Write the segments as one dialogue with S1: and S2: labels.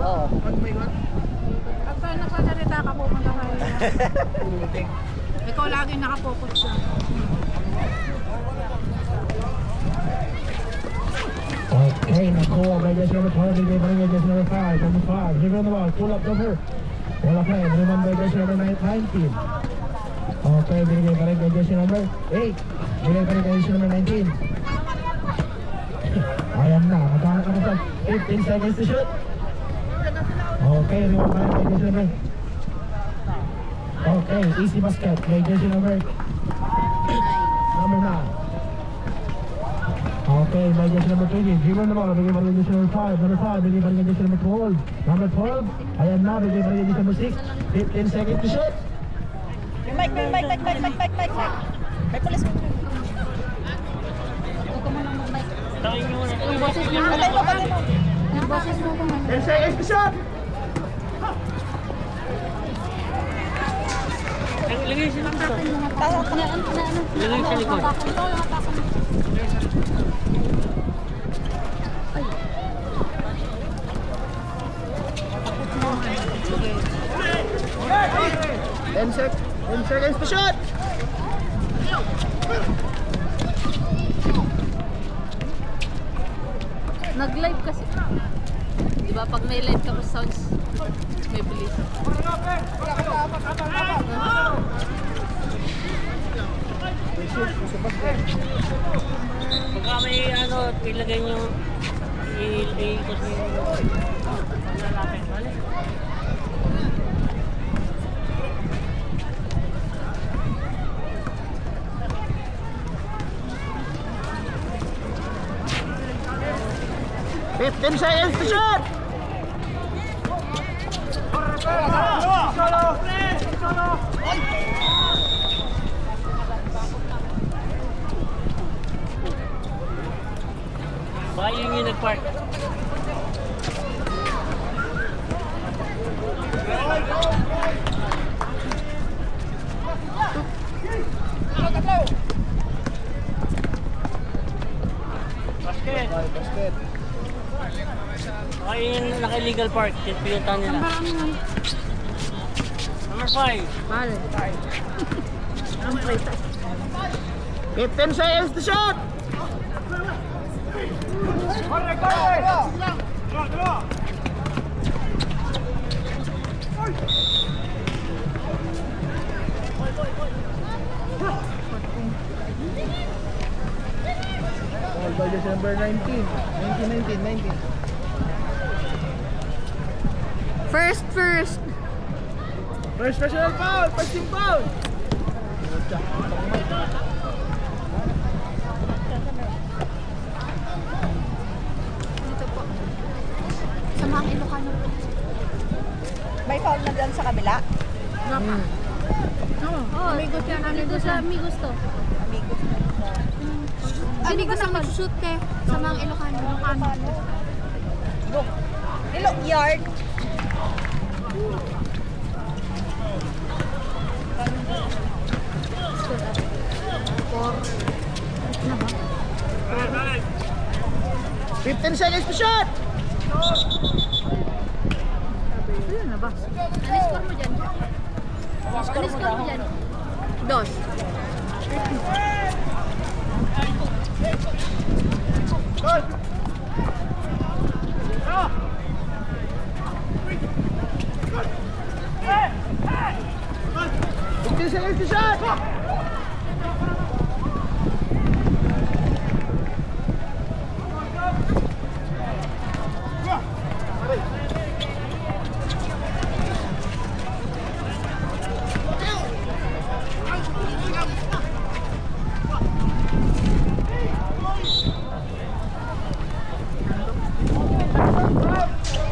S1: Oo.
S2: Pag may gun?
S3: Pag nagsasalita ka po, magkakaroon. Ikaw lagi nakapokus siya.
S4: Okay, nakuha by guess number 12, bigay pa rin by guess number 5. Number 5, give on the ball, pull up number. Wala pa rin, naman by guess number 19. Okay, binigay pa rin by guess number 8. Bigay pa rin by guess number 19. Ayan na, matahan ka na sa 15 seconds to shoot. Okay, naman pa rin by guess number. Okay, easy basket, by guess number 9. Okay, by guess number 20. Give on the ball, bigay pa rin guess number 5. Number 5, bigay pa rin guess number 12. Number 12, ayan na, bigay pa rin guess number 6. 15 seconds to shoot.
S1: May mic. May pulis mo.
S3: Yung boses mo. Yung boses mo kung ano.
S4: 10 seconds to shoot.
S5: Lagay siya lang dito.
S3: Lagay sa likod.
S4: Ten seconds to shoot.
S3: Nag-live kasi. Diba pag may live ka pa sounds, may bilis.
S5: Pagka may ano, ilagay nyo, iikot nyo yung lalapit. Wala.
S4: 15 seconds to shoot.
S5: Baka yun yung nag-park.
S4: Basket.
S5: Baka yun yung naka-illegal park. Pinuntahan nila. Number 5.
S3: Mahal.
S4: 15 seconds to shoot. By December 19.
S3: First.
S4: First personal foul. First team foul.
S3: Dito po. Samahang ILOCANO.
S1: May foul na dyan sa kabila.
S3: Napa. Oo. Amigos yan. Amigos to.
S1: Amigos.
S3: Sino ko na mag-shoot te? Samahang ILOCANO.
S1: Ilok yard.
S3: Four. Na ba?
S4: 15 seconds to shoot.
S3: Ayun na ba? Ano score mo dyan? Ano score mo dyan?
S4: 15 seconds to shoot.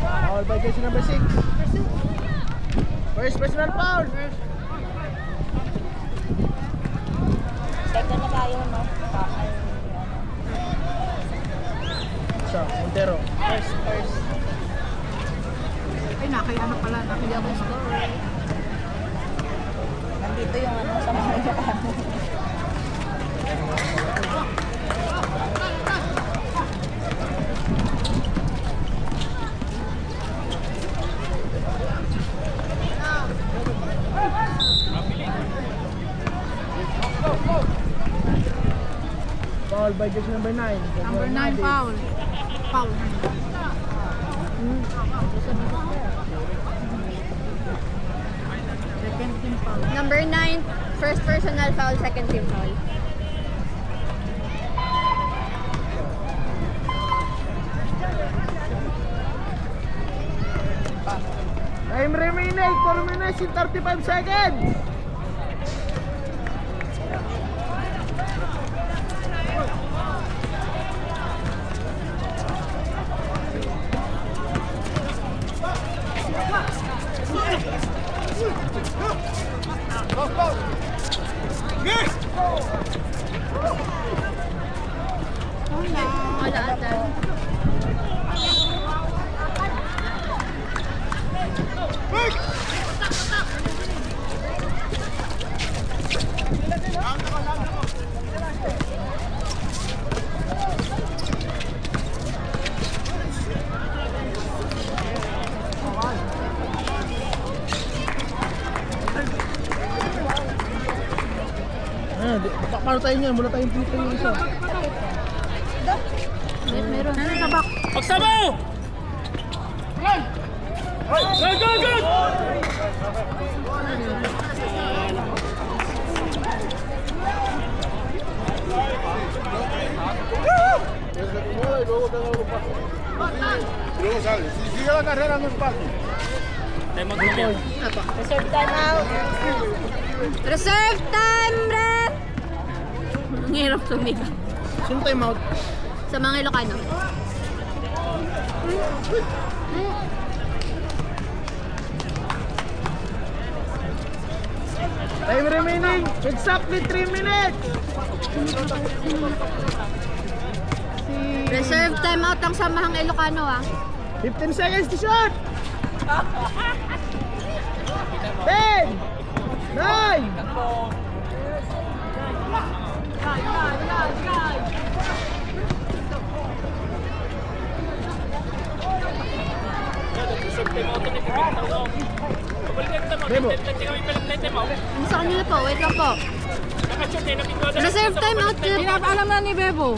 S4: Foul by jersey number 6. First personal foul.
S1: Second na tayo, no?
S4: Siya, Montero.
S1: First.
S3: Ay, nakaya na pala. Nakaya mo score.
S1: Nandito yung ano, sa mga ILOCANO.
S4: by jersey number 9.
S3: Number 9, foul. Foul. Second team foul.
S1: Number 9, first personal foul, second team foul.
S4: Time remaining, 4 minutes and 35 seconds.
S1: Wala ata.
S4: Paano tayo niyan? Mula tayong pito yung isa.
S3: Meron. Ano sa back?
S5: Pagsabaw! Go, go, go!
S2: Luego sale. Si sigue la carrera no es fácil.
S5: Time out kami.
S1: Reserve time out. Reserve time, ref!
S3: Ang hirap tumika.
S4: Sino time out?
S3: Sa mga Ilocano.
S4: Time remaining, exactly 3 minutes.
S3: Reserve time out ang Samahang Ilocano
S4: 15 seconds to shot. 10, 9, Demo.
S3: Ano sa kanila po? Wait lang po. Reserve time out. Alam na ni Bebo.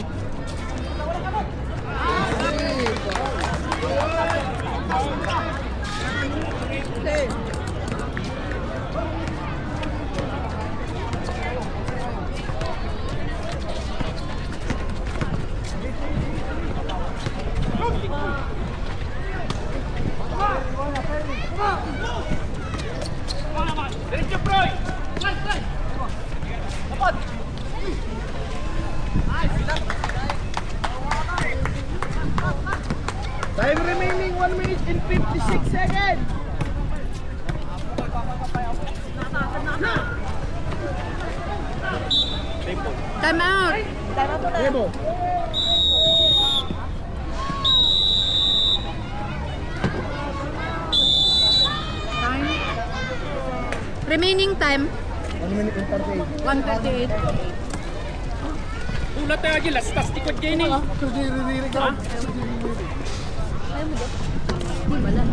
S4: Time remaining 1 minute and 56 seconds.
S3: Time out.
S4: Demo.
S3: Time. Remaining time.
S4: 1 minute and 38.
S3: 1:38.
S5: Ulat tayo lagi, lastas tikot dyan eh.
S3: Ayaw mo dyan? Hindi wala.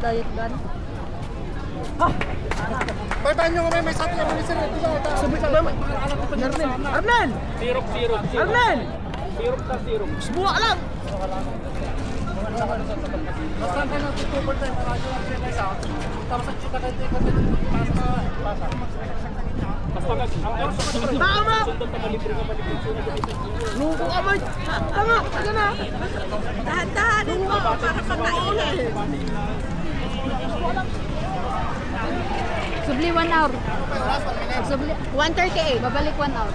S3: Diet ban.
S2: Pagtaan nyo kami, may sati yung ulisin.
S4: Sabit na ba? Arnel!
S5: Sirop.
S4: Arnel!
S5: Sirop ta, sirop.
S4: Subuha ka lang!
S2: Basta tayo ng 2 time, radyo lang siya tayo. Tapos ang chika tayo, pasa.
S5: Basta ka, ang
S4: Tama!
S5: sundot na malibre ka.
S4: Luko ka ba? Tama! Tama na!
S1: Dahan-dahanin mo para pagkainin.
S3: Subli 1 hour. Subli 1:38. Babalik 1 hour.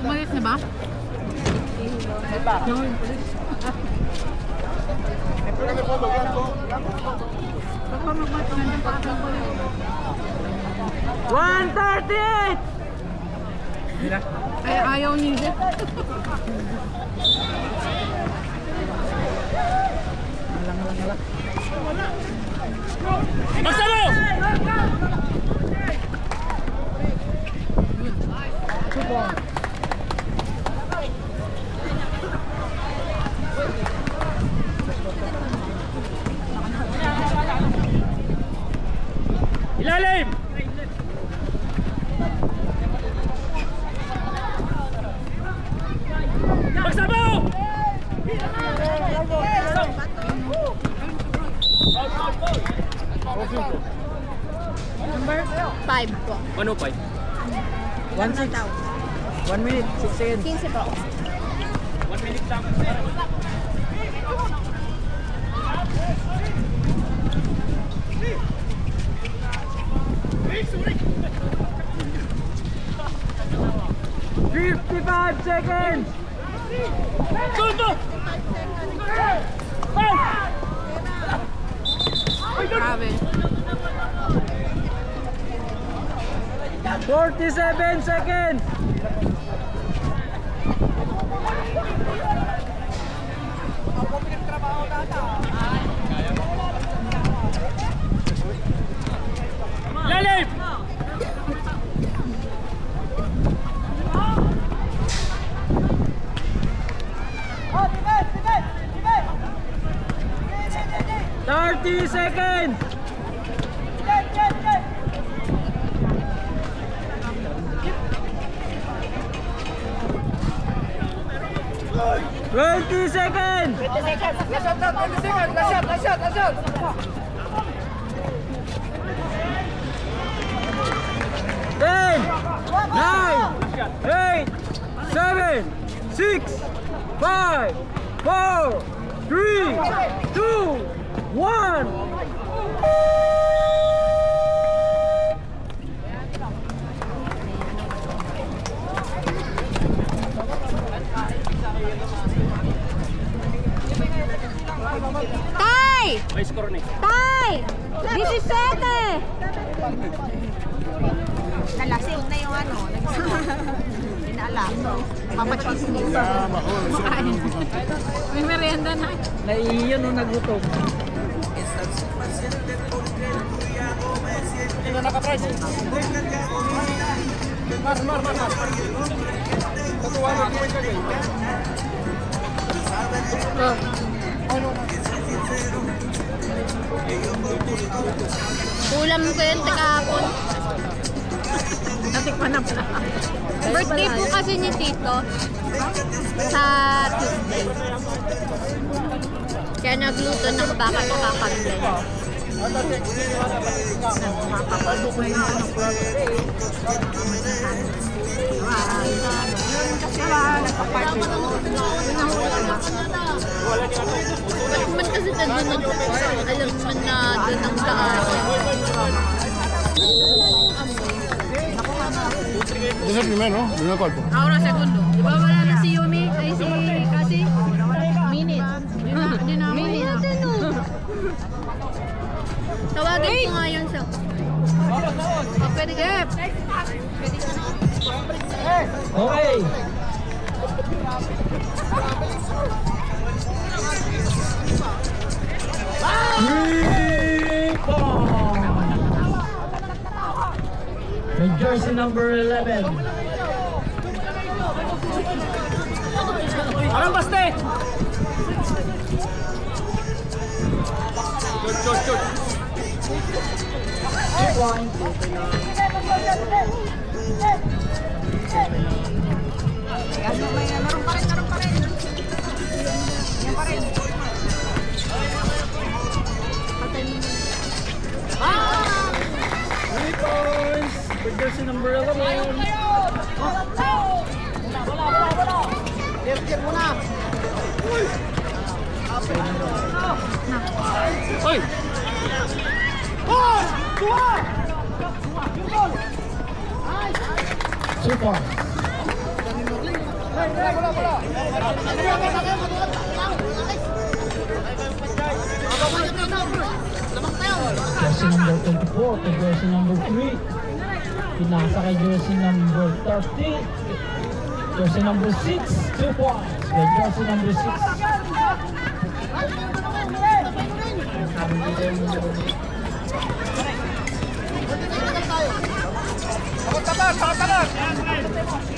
S3: Umalis na ba? Baka magmatunan ng paatang ko yun.
S4: 138!
S3: Ay, ayaw niya.
S5: Pagsabaw! Ilalim!
S3: Number 5 po.
S5: 105.
S2: 1-6. 1 minute, 6 seconds.
S3: 15 po.
S5: 1 minute lang.
S2: Seconds!
S3: Grabe.
S2: 47 seconds!
S5: Lalim!
S2: Thirty seconds! 20 seconds!
S1: 20 seconds.
S2: Last shot na, 20 seconds! Last shot! 10, 9, 8, 7, 6, 5, 4, 3, 2, 1.
S3: Tay!
S5: May score na eh.
S3: Tay! 17!
S1: Nalasing na yung ano. Hindi na alam. Mapachismis.
S3: May merienda na.
S2: Naiiyon nung nagutom.
S5: Hindi na naka-price eh. Mas. Tatuwa na po yung kagay.
S3: Ulam ko yun kahapon.
S1: Natikman na pala.
S3: Birthday po kasi ni Tito sa Tuesday. Kaya nagluto ng baka at kakamlay.
S1: Mapapaldo ko yung ano ko. Nagpa-party ko.
S3: Balik man kasi na doon alam man na doon ang daan.
S6: Ese es el primero, ¿no? Primer cuarto.
S1: Ahora segundo.
S3: Di ba wala na si Yumi? Ay si Kasi?
S1: Minute.
S3: Hindi na. Minute natin o. Tawagin ko nga yun siya. Oh, pwede ka.
S2: Okay. The jersey number 11.
S5: Anong baste? Shoot.
S1: Meron pa rin. Yan pa rin.
S2: 3 points. The jersey number 11.
S5: Oy!
S4: 2 points. Jersey number 24 to jersey number 3. Pinasa kay jersey number 30. Jersey number 6, 2 points. The jersey number 6.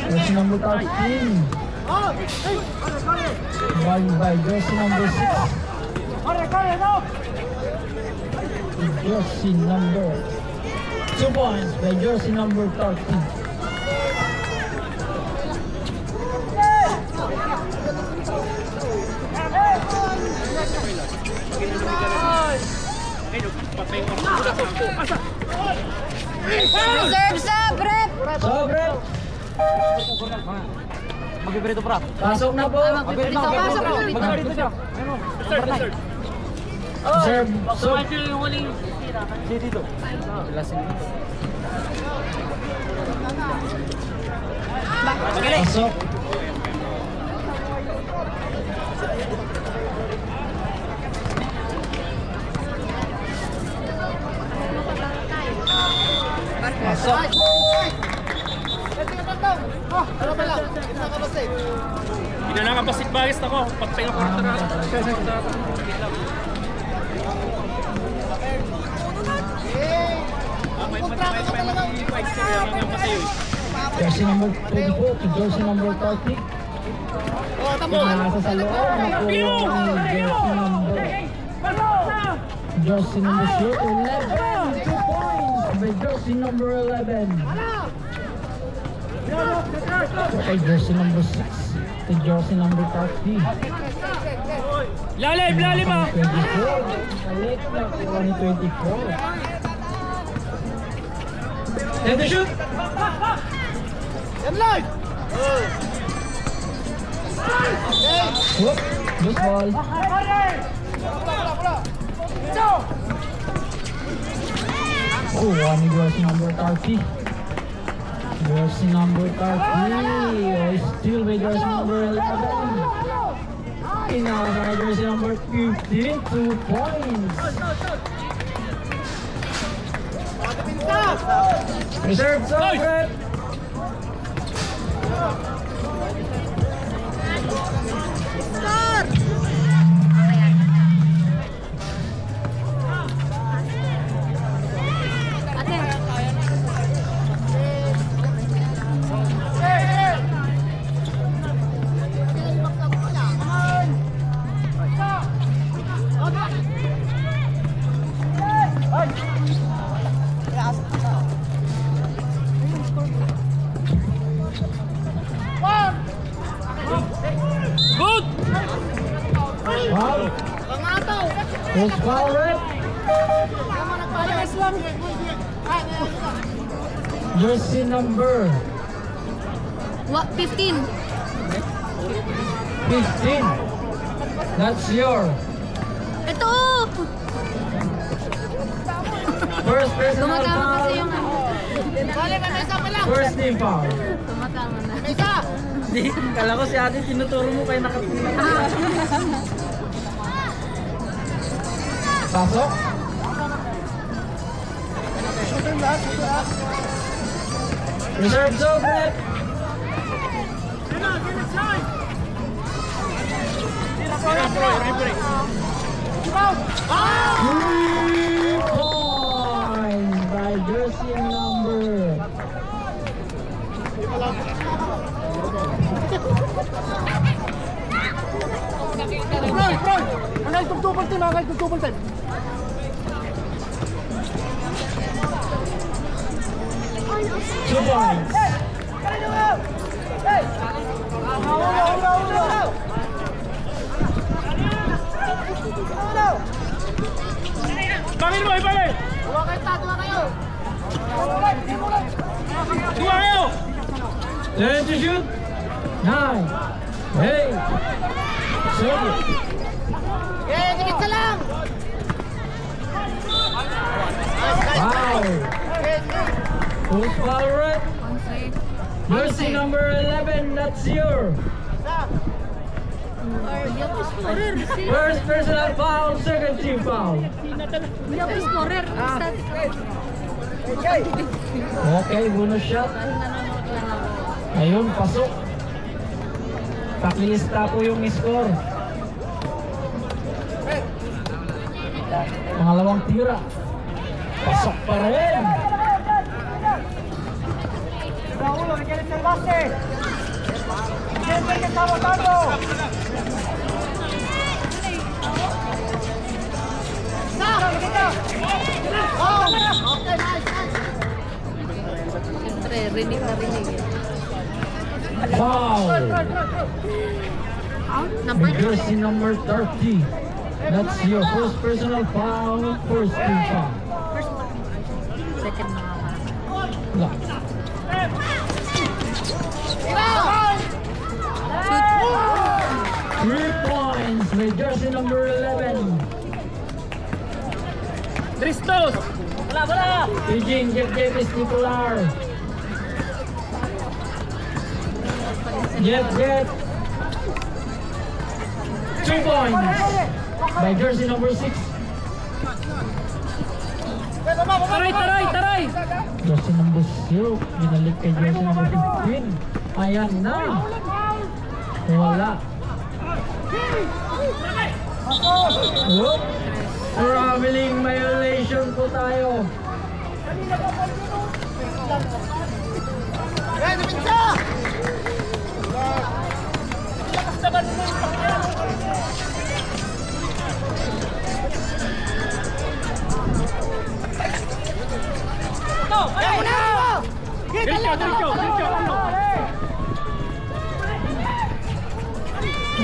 S4: Jersey number 13. Won by jersey number 6. Jersey number 2 points by jersey number 13.
S5: Ay, patay yung
S3: Reserve sub, rep!
S4: Sobre! Pasok na po!
S3: Dito, pasok na.
S4: Serve! So,
S5: Yung huling
S4: pasok! Pasok!
S2: Pinanang basit bagis ako. Patay ako na.
S4: Jersey number 24 to jersey number 30. Nasa sa loob. Jersey number 11. 2 points by jersey number 11. Okay, jersey number 6 to jersey number 30.
S2: Lalim ah!
S4: 24. Balik na 24. And the shoot! Whoop! Good ball. Oh, one jersey number 30. Jersey number 30. Oh, still by jersey number 11. Inaka jersey number 15. 2 points. Reserve over.
S2: Good!
S4: Foul. Who's foul, rep? Jersey number
S3: What? 15.
S4: 15. That's your
S3: Ito!
S4: first personal
S3: Tumatama kasi
S4: foul.
S3: yung ano.
S4: First team foul.
S3: Tumatama na.
S5: Di, kala ko si ate tinuturo mo kayo nakapila.
S4: Pasok. Reserve zone, rep. Three points by jersey number.
S2: Hanggang tugtubol team, hanggang tugtubol team.
S4: Two points.
S2: Bangin mo, ibangin! Dua kayo!
S4: 10 to shoot. 9, 8, 7. Wow. Who's foul, rep? Jersey number 11, that's your first personal foul, second team foul.
S3: Hindi ako scorer.
S4: Okay, bonus shot. Ayun, pasok. Pakilista po yung score. Pangalawang tira. Pasok pa rin.
S3: Siyempre, rinig na rinig.
S4: Foul.
S3: Number 2.
S4: Jersey number 30. That's your first personal foul, first team foul.
S3: excited na nga para.
S4: Wala.
S3: Shoot!
S4: 3 points by jersey number 11.
S5: Tristos! Wala!
S4: Eugene Jeff Nicolar. Jeff. 2 points by jersey number 6.
S5: Taray!
S4: Jersey number 0. Binalik kay jersey number 15. Ayan na. Wala. Whoop. Traveling violation po tayo.
S5: Diretso!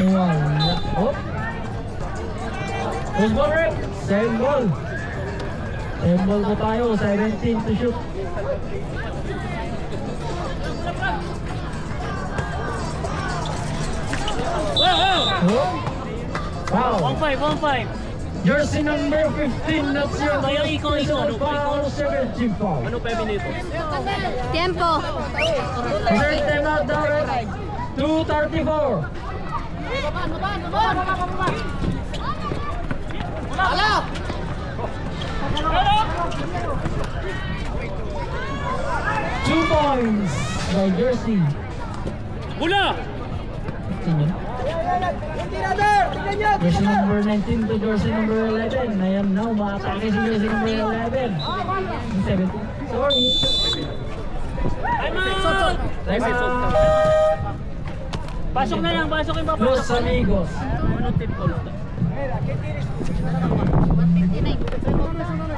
S4: Wala. Oh. Who's ball, Rick? Same ball. Same ball po tayo. 17 to shoot. Oh. Wow.
S5: 1-5.
S4: Jersey number 15, that's your
S5: Kaya ikaw.
S4: foul, 17 foul.
S5: Ano pa minuto?
S3: Tiempo!
S4: First time out, Darren. 2:34.
S1: Hello!
S4: 2 points by jersey.
S5: Bula!
S4: 15 yun. Jersey number 19 to jersey number 11. Ayan na, umaatake si jersey number 11. 17. Sorry.
S5: Time out!
S4: Time out.
S5: Pasok na lang, pasok yung papasok.
S4: Los Amigos.
S5: Ano tip call?
S3: 159. 159 na.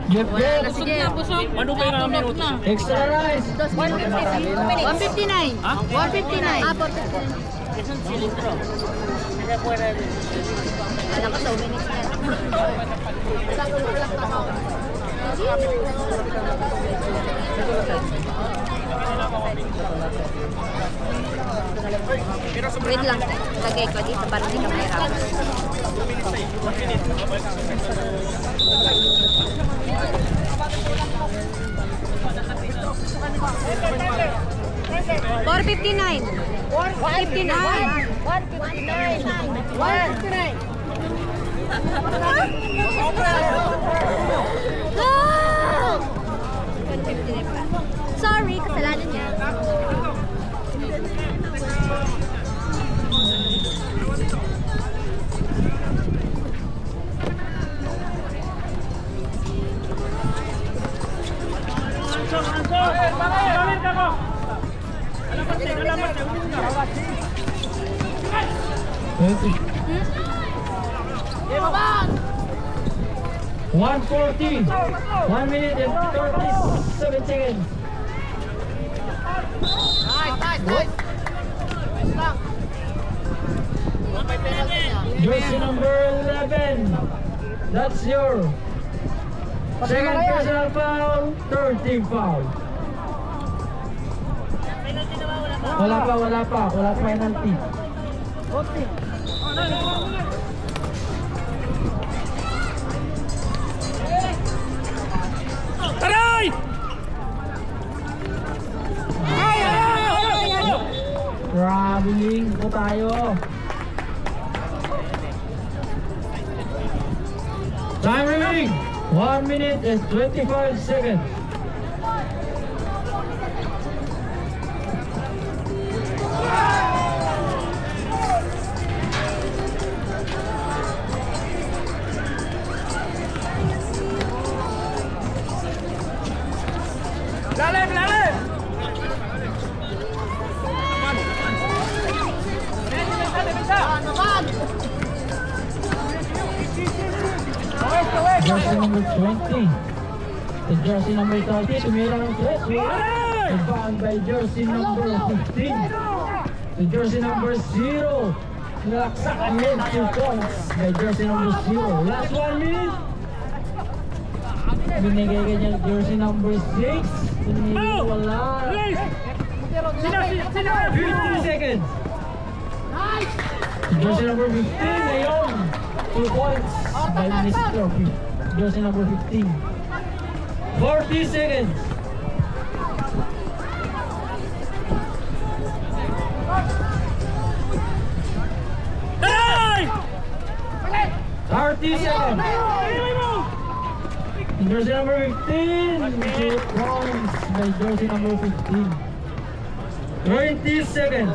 S4: Jeff.
S3: Wala na si Jeff.
S5: Ano pa yung minuto?
S4: Extra rice.
S3: 159.
S5: Ha?
S3: 159. Ah, 459.
S5: Isang silindro. Kaya pwede.
S3: Alam ko, 2 minutes na. Wait lang. Lagay ko dito para hindi ka mahirapan. $4.59. Sorry, kasalanan niya.
S4: $1.40. 1 minute and 37 seconds. Jersey number 11. That's your second personal foul, 13 foul. Wala pa penalty.
S5: Taray!
S4: Traveling po tayo. Time remaining 1 minute and 25 seconds.
S5: Lalim!
S4: Jersey number 20. The jersey number 30. Tumira ng 3. Advanced by jersey number 15. The jersey number 0. Nalaksak again 2 points by jersey number 0. Last 1 minute. Binigay kanya jersey number 6. Binigay wala. 50 seconds. Jersey number 15 ngayon. 2 points by Mr. Jersey number 15. 40 seconds.
S5: Hey!
S4: 30 seconds. Jersey number 15. 2 points by jersey number 15. 20 seconds.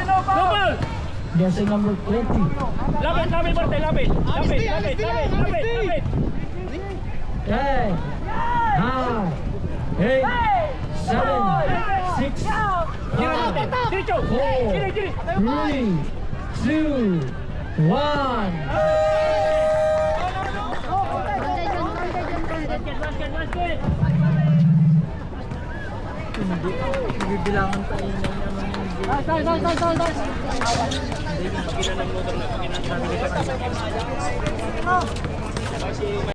S5: No ball!
S4: Jersey number 20.
S5: Lapit, lapit, Barte, lapit. Lapit.
S4: 10, 9, 8, 7, 6, 5,
S5: Diretso!
S4: 4, 3, 2, 1.
S5: Basket!
S4: Bibilangan tayo na naman.